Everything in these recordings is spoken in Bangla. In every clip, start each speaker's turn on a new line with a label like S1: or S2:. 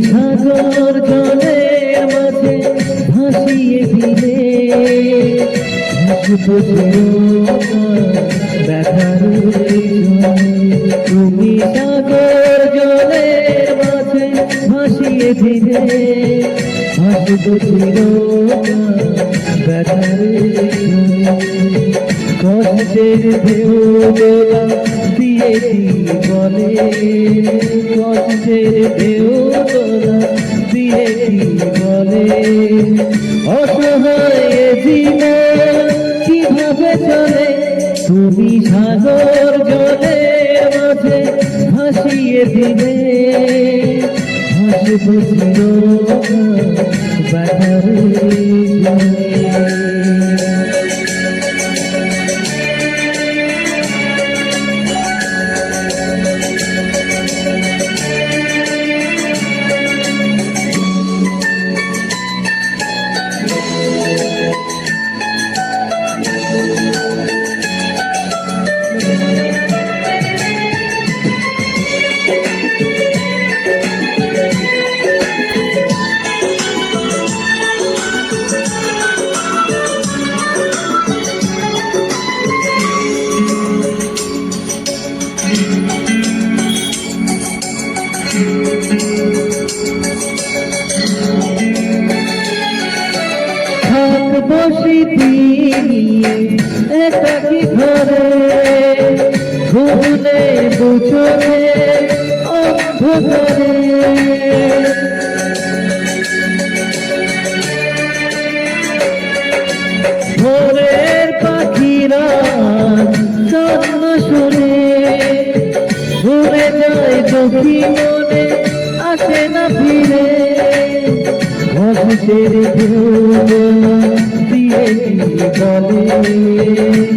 S1: সাগর জলের মাঝে ভাসিয়ে দিলে হাসবো ব্যথার তুমি সাগর জলের মাঝে ভাসিয়ে দিলে হাসবো ব্যথার কষ্টের ঢেউ দোলা দিয়েছি বলে কষ্টের ঢেউ দোলা দিয়েছি বলে অসহায় জীবন কিভাবে চলে তুমি সাগর জলের মাঝে ভাসিয়ে দিলে হাসবো ব্যথার বসি দিয়ে একাকি ঘরে ঘুমলে বুঝে অন্ধকারে ভোরের পাখিরা গান শুনে ঘুরে যায় চোখি মনে আসে না ফিরে কষ্টের ঢেউ দিয়েছি বলে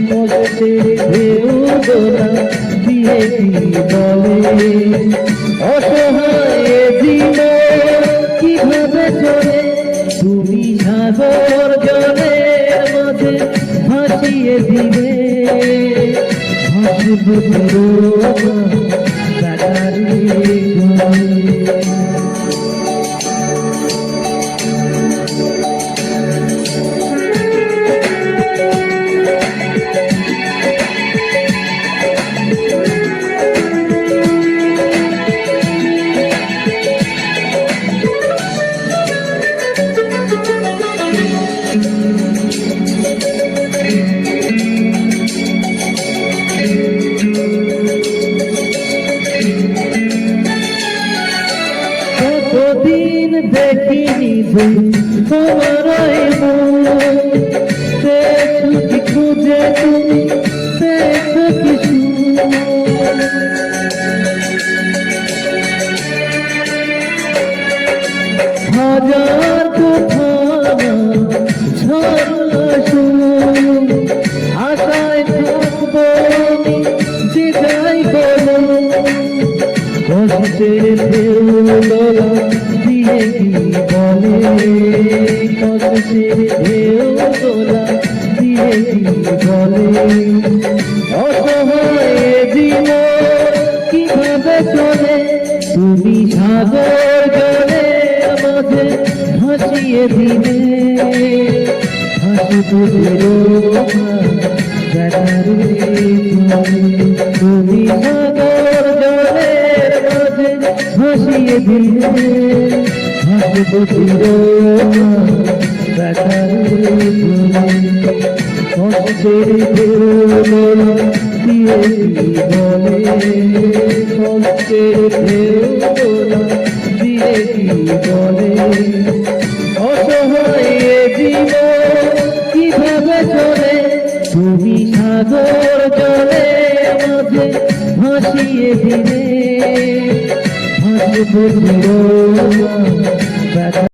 S1: কষ্টের ঢেউ দোলা দিয়েছি বলে অসহায় জীবন কিভাবে চলে তুমি সাগর জলের মাঝে ভাসিয়ে দিবে হাসবো ব্যথার কতদিন দেখিনি তোমার দেখি খুঁজে তুমি দেখো কিছু হাজার কথা আশায় থাকবো যে যাই বলো কষ্টের ঢেউ দোলা দিয়েছি বলে কষ্টের ঢেউ দোলা দিয়েছি বলে অসহায় জীবন কিভাবে চলে তুমি সাগর জলের মাঝে ভাসিয়ে দিলে হাসবো ব্যথার তুমি সাগর জলের মাঝে ভাসিয়ে দিলে হাসবো ব্যথার কষ্টের ঢেউ দোলা দিয়েছি বলে কষ্টের ঢেউ দোলা দিয়েছি বলে অসহায় জীবন কিভাবে চলে তুমি সাগর জলের মাঝে ভাসিয়ে দিলে হাসবো ব্যথা